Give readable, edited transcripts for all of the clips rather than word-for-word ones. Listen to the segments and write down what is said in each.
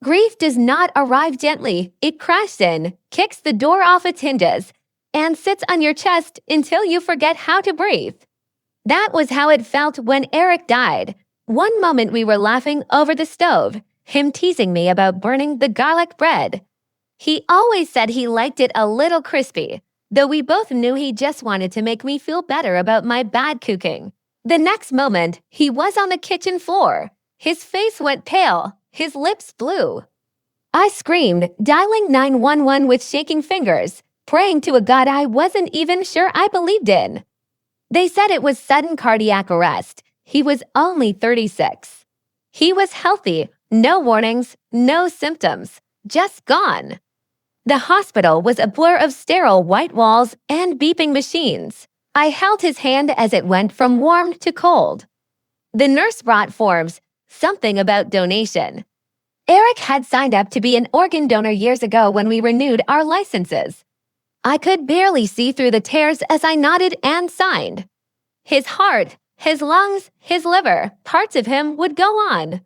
Grief does not arrive gently. It crashes in, kicks the door off its hinges, and sits on your chest until you forget how to breathe. That was how it felt when Eric died. One moment we were laughing over the stove, him teasing me about burning the garlic bread. He always said he liked it a little crispy, though we both knew he just wanted to make me feel better about my bad cooking. The next moment, he was on the kitchen floor. His face went pale, his lips blue. I screamed, dialing 911 with shaking fingers, praying to a God I wasn't even sure I believed in. They said it was sudden cardiac arrest. He was only 36. He was healthy, no warnings, no symptoms, just gone. The hospital was a blur of sterile white walls and beeping machines. I held his hand as it went from warm to cold. The nurse brought forms, something about donation. Eric had signed up to be an organ donor years ago when we renewed our licenses. I could barely see through the tears as I nodded and signed. His heart, his lungs, his liver, parts of him would go on.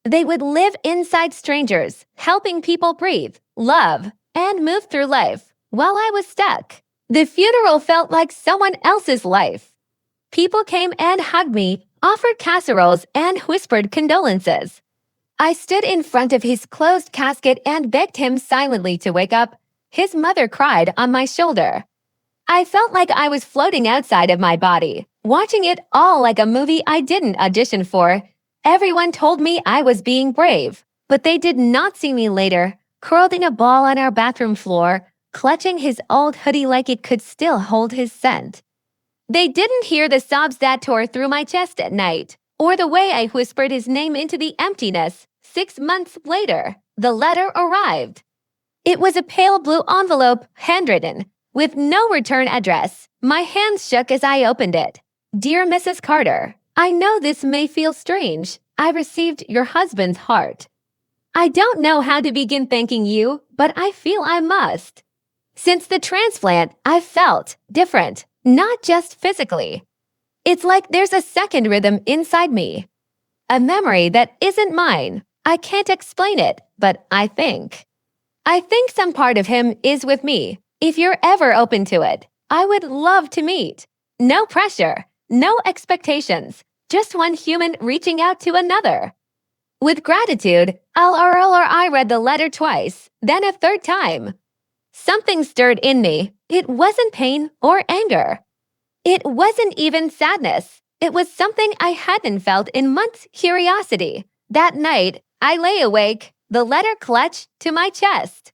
They would live inside strangers, helping people breathe, love, and move through life while I was stuck. The funeral felt like someone else's life. People came and hugged me, offered casseroles, and whispered condolences. I stood in front of his closed casket and begged him silently to wake up. His mother cried on my shoulder. I felt like I was floating outside of my body, watching it all like a movie I didn't audition for. Everyone told me I was being brave, but they did not see me later, curled in a ball on our bathroom floor, clutching his old hoodie like it could still hold his scent. They didn't hear the sobs that tore through my chest at night, or the way I whispered his name into the emptiness. 6 months later, the letter arrived. It was a pale blue envelope, handwritten, with no return address. My hands shook as I opened it. Dear Mrs. Carter, I know this may feel strange. I received your husband's heart. I don't know how to begin thanking you, but I feel I must. Since the transplant, I've felt different, not just physically. It's like there's a second rhythm inside me. A memory that isn't mine. I can't explain it, but I think some part of him is with me. If you're ever open to it, I would love to meet. No pressure, no expectations, just one human reaching out to another. With gratitude, I read the letter twice, then a third time. Something stirred in me. It wasn't pain or anger. It wasn't even sadness. It was something I hadn't felt in months, curiosity. That night, I lay awake, the letter clutched to my chest.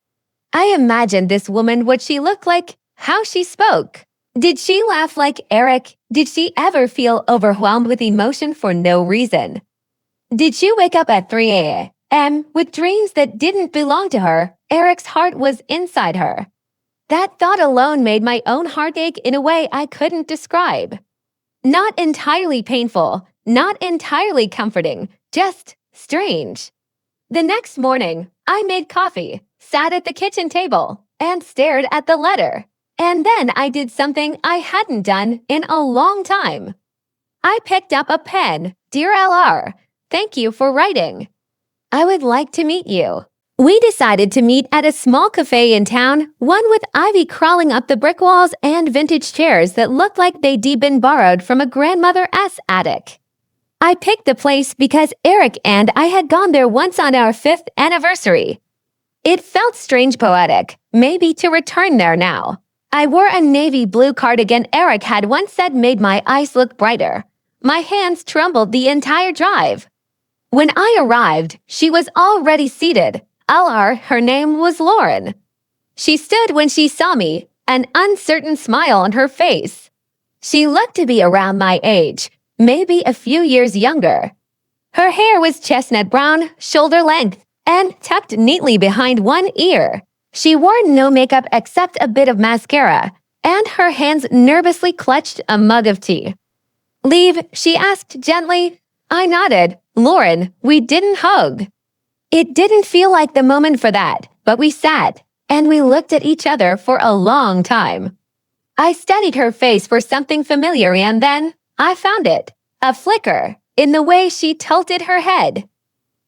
I imagined this woman, what she looked like, how she spoke. Did she laugh like Eric? Did she ever feel overwhelmed with emotion for no reason? Did she wake up at 3 a.m. with dreams that didn't belong to her? Eric's heart was inside her. That thought alone made my own heart ache in a way I couldn't describe. Not entirely painful, not entirely comforting, just strange. The next morning, I made coffee, sat at the kitchen table, and stared at the letter. And then I did something I hadn't done in a long time. I picked up a pen. Dear LR, thank you for writing. I would like to meet you. We decided to meet at a small cafe in town, one with ivy crawling up the brick walls and vintage chairs that looked like they'd been borrowed from a grandmother's attic. I picked the place because Eric and I had gone there once on our 5th anniversary. It felt strange poetic, maybe to return there now. I wore a navy blue cardigan Eric had once said made my eyes look brighter. My hands trembled the entire drive. When I arrived, she was already seated. Her name was Lauren. She stood when she saw me, an uncertain smile on her face. She looked to be around my age, maybe a few years younger. Her hair was chestnut brown, shoulder length, and tucked neatly behind one ear. She wore no makeup except a bit of mascara, and her hands nervously clutched a mug of tea. Leave, she asked gently. I nodded. Lauren, we didn't hug. It didn't feel like the moment for that, but we sat, and we looked at each other for a long time. I studied her face for something familiar, and then I found it. A flicker in the way she tilted her head.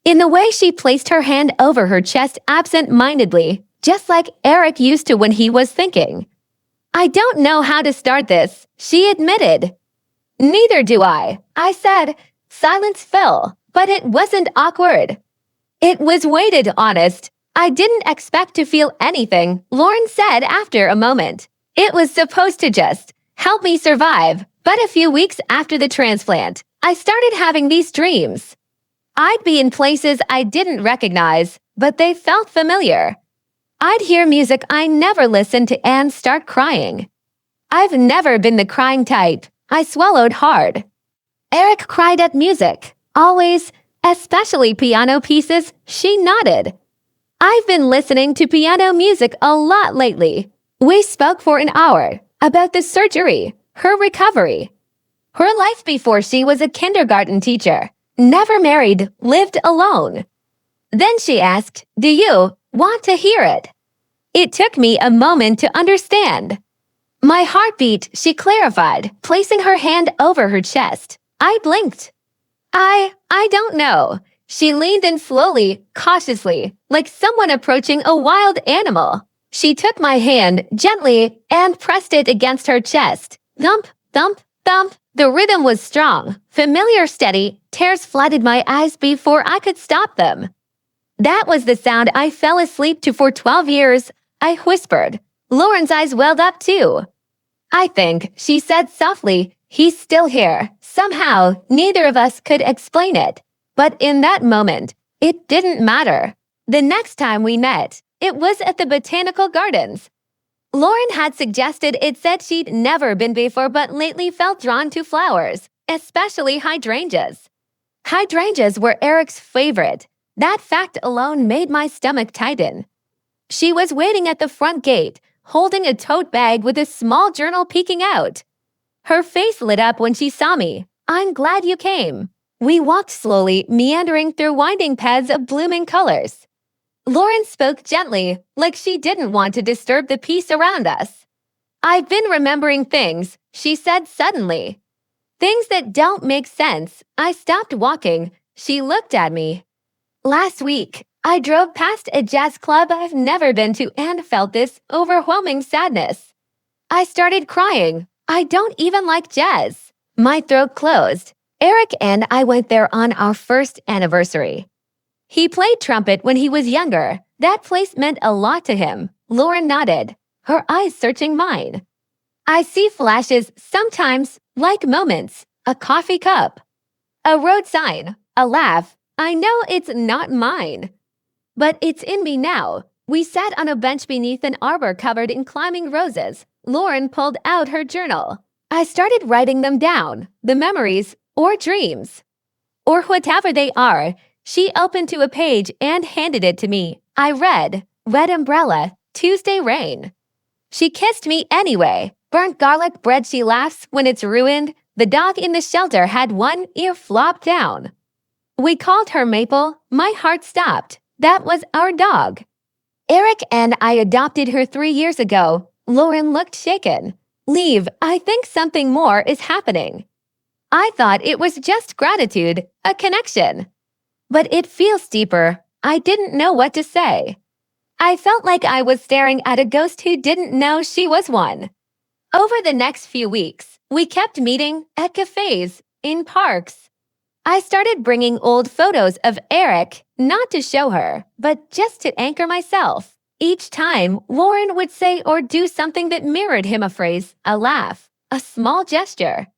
In the way she placed her hand over her chest absent-mindedly, just like Eric used to when he was thinking. I don't know how to start this, she admitted. Neither do I said. Silence fell, but it wasn't awkward. It was weighted honest. I didn't expect to feel anything, Lauren said after a moment. It was supposed to just help me survive, but a few weeks after the transplant, I started having these dreams. I'd be in places I didn't recognize, but they felt familiar. I'd hear music I never listened to and start crying. I've never been the crying type. I swallowed hard. Eric cried at music, always, especially piano pieces, she nodded. I've been listening to piano music a lot lately. We spoke for an hour about the surgery, her recovery, her life before she was a kindergarten teacher, never married, lived alone. Then she asked, do you want to hear it? It took me a moment to understand. My heartbeat, she clarified, placing her hand over her chest. I blinked. I don't know. She leaned in slowly, cautiously, like someone approaching a wild animal. She took my hand gently and pressed it against her chest. Thump, thump, thump. The rhythm was strong, familiar, steady. Tears flooded my eyes before I could stop them. That was the sound I fell asleep to for 12 years, I whispered. Lauren's eyes welled up too. I think, she said softly, he's still here. Somehow, neither of us could explain it. But in that moment, it didn't matter. The next time we met, it was at the Botanical Gardens. Lauren had suggested it said she'd never been before but lately felt drawn to flowers, especially hydrangeas. Hydrangeas were Eric's favorite. That fact alone made my stomach tighten. She was waiting at the front gate, holding a tote bag with a small journal peeking out. Her face lit up when she saw me. I'm glad you came. We walked slowly, meandering through winding paths of blooming colors. Lauren spoke gently, like she didn't want to disturb the peace around us. I've been remembering things, she said suddenly. Things that don't make sense. I stopped walking. She looked at me. Last week, I drove past a jazz club I've never been to and felt this overwhelming sadness. I started crying. I don't even like jazz. My throat closed. Eric and I went there on our first anniversary. He played trumpet when he was younger. That place meant a lot to him. Lauren nodded, her eyes searching mine. I see flashes sometimes, like moments, a coffee cup, a road sign, a laugh. I know it's not mine, but it's in me now. We sat on a bench beneath an arbor covered in climbing roses. Lauren pulled out her journal. I started writing them down, the memories or dreams, or whatever they are. She opened to a page and handed it to me. I read, Red Umbrella, Tuesday Rain. She kissed me anyway. Burnt garlic bread, she laughs when it's ruined. The dog in the shelter had one ear flopped down. We called her Maple. My heart stopped. That was our dog. Eric and I adopted her 3 years ago. Lauren looked shaken. Leave, I think something more is happening. I thought it was just gratitude, a connection. But it feels deeper. I didn't know what to say. I felt like I was staring at a ghost who didn't know she was one. Over the next few weeks, we kept meeting at cafes, in parks. I started bringing old photos of Eric, not to show her, but just to anchor myself. Each time, Lauren would say or do something that mirrored him, a phrase, a laugh, a small gesture.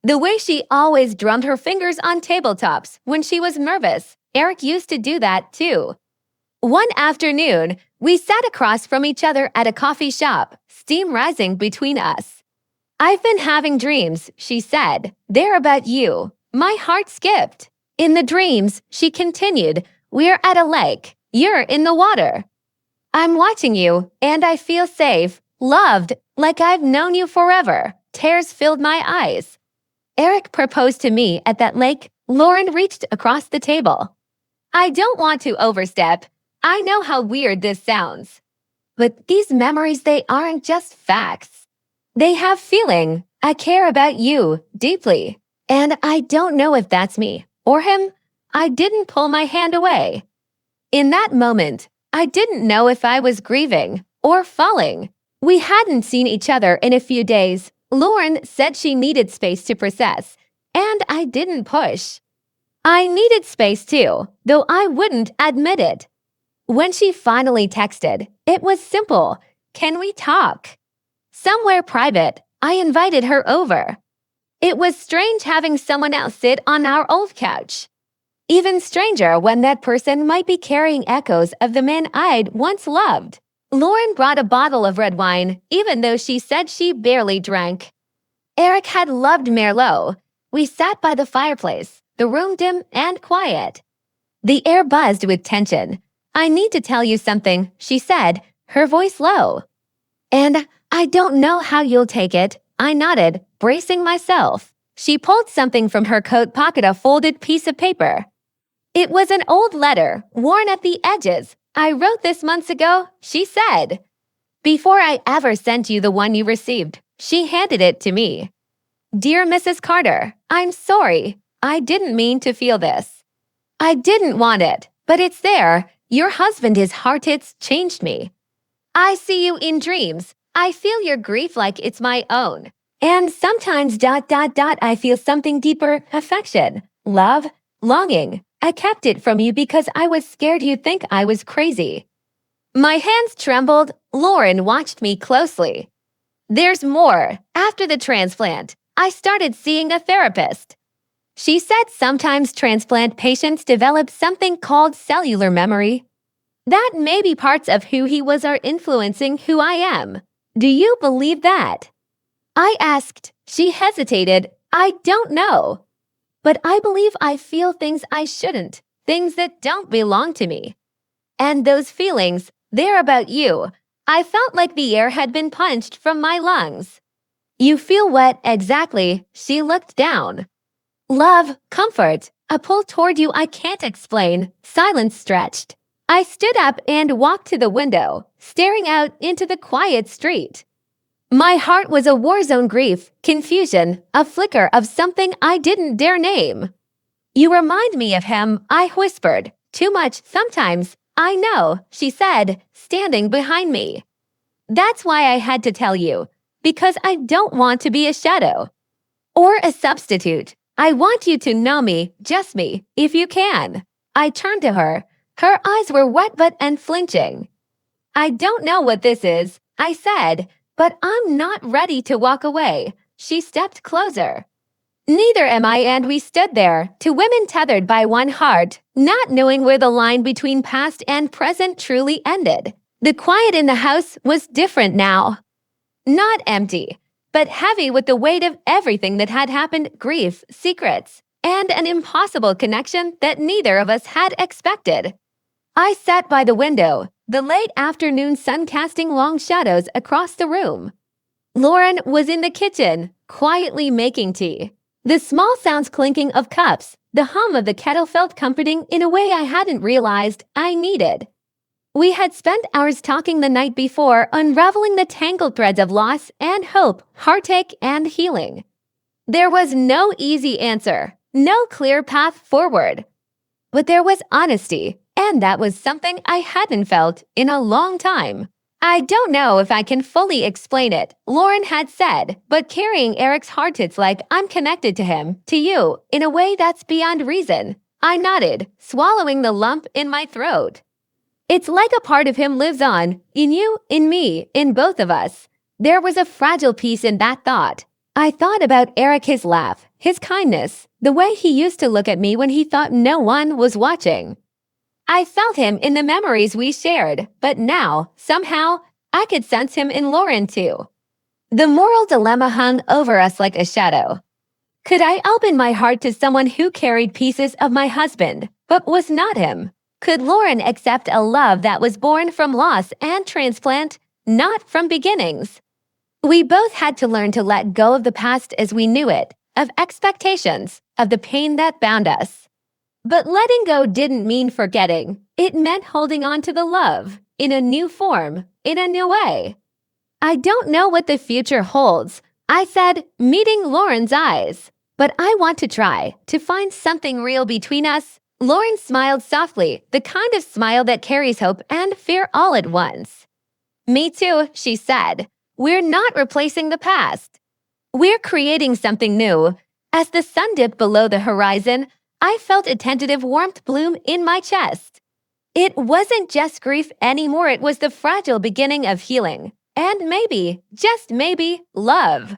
The way she always drummed her fingers on tabletops when she was nervous, Eric used to do that too. One afternoon, we sat across from each other at a coffee shop, steam rising between us. I've been having dreams, she said. They're about you. My heart skipped. In the dreams, she continued, we're at a lake. You're in the water. I'm watching you, and I feel safe, loved, like I've known you forever. Tears filled my eyes. Eric proposed to me at that lake. Lauren reached across the table. I don't want to overstep. I know how weird this sounds. But these memories, they aren't just facts. They have feeling. I care about you deeply. And I don't know if that's me or him. I didn't pull my hand away. In that moment, I didn't know if I was grieving or falling. We hadn't seen each other in a few days. Lauren said she needed space to process, and I didn't push. I needed space too, though I wouldn't admit it. When she finally texted, it was simple. Can we talk? Somewhere private, I invited her over. It was strange having someone else sit on our old couch. Even stranger when that person might be carrying echoes of the man I'd once loved. Lauren brought a bottle of red wine, even though she said she barely drank. Eric had loved Merlot. We sat by the fireplace, the room dim and quiet. The air buzzed with tension. I need to tell you something, she said, her voice low. And I don't know how you'll take it, I nodded, bracing myself. She pulled something from her coat pocket, a folded piece of paper. It was an old letter, worn at the edges. I wrote this months ago, she said. Before I ever sent you the one you received, she handed it to me. Dear Mrs. Carter, I'm sorry. I didn't mean to feel this. I didn't want it, but it's there. Your husband, his heart hits changed me. I see you in dreams. I feel your grief like it's my own. And sometimes ... I feel something deeper, affection, love, longing. I kept it from you because I was scared you'd think I was crazy. My hands trembled. Lauren watched me closely. There's more. After the transplant, I started seeing a therapist. She said sometimes transplant patients develop something called cellular memory. That maybe parts of who he was are influencing who I am. Do you believe that? I asked. She hesitated. I don't know. But I believe I feel things I shouldn't, things that don't belong to me. And those feelings, they're about you. I felt like the air had been punched from my lungs. You feel what exactly? She looked down. Love, comfort, a pull toward you I can't explain. Silence stretched. I stood up and walked to the window, staring out into the quiet street. My heart was a war zone, grief, confusion, a flicker of something I didn't dare name. You remind me of him, I whispered. Too much, sometimes. I know, she said, standing behind me. That's why I had to tell you, because I don't want to be a shadow. Or a substitute. I want you to know me, just me, if you can. I turned to her. Her eyes were wet but unflinching. I don't know what this is, I said, but I'm not ready to walk away. She stepped closer. Neither am I, and we stood there, two women tethered by one heart, not knowing where the line between past and present truly ended. The quiet in the house was different now. Not empty, but heavy with the weight of everything that had happened, grief, secrets, and an impossible connection that neither of us had expected. I sat by the window, the late afternoon sun casting long shadows across the room. Lauren was in the kitchen, quietly making tea. The small sounds clinking of cups, the hum of the kettle felt comforting in a way I hadn't realized I needed. We had spent hours talking the night before, unraveling the tangled threads of loss and hope, heartache and healing. There was no easy answer, no clear path forward. But there was honesty, and that was something I hadn't felt in a long time. I don't know if I can fully explain it, Lauren had said, but carrying Eric's heart, it's like I'm connected to him, to you, in a way that's beyond reason. I nodded, swallowing the lump in my throat. It's like a part of him lives on, in you, in me, in both of us. There was a fragile piece in that thought. I thought about Eric, his laugh, his kindness, the way he used to look at me when he thought no one was watching. I felt him in the memories we shared, but now, somehow, I could sense him in Lauren too. The moral dilemma hung over us like a shadow. Could I open my heart to someone who carried pieces of my husband, but was not him? Could Lauren accept a love that was born from loss and transplant, not from beginnings? We both had to learn to let go of the past as we knew it, of expectations, of the pain that bound us. But letting go didn't mean forgetting. It meant holding on to the love, in a new form, in a new way. I don't know what the future holds, I said, meeting Lauren's eyes. But I want to try to find something real between us, Lauren smiled softly, the kind of smile that carries hope and fear all at once. Me too, she said. We're not replacing the past. We're creating something new. As the sun dipped below the horizon, I felt a tentative warmth bloom in my chest. It wasn't just grief anymore, it was the fragile beginning of healing. And maybe, just maybe, love.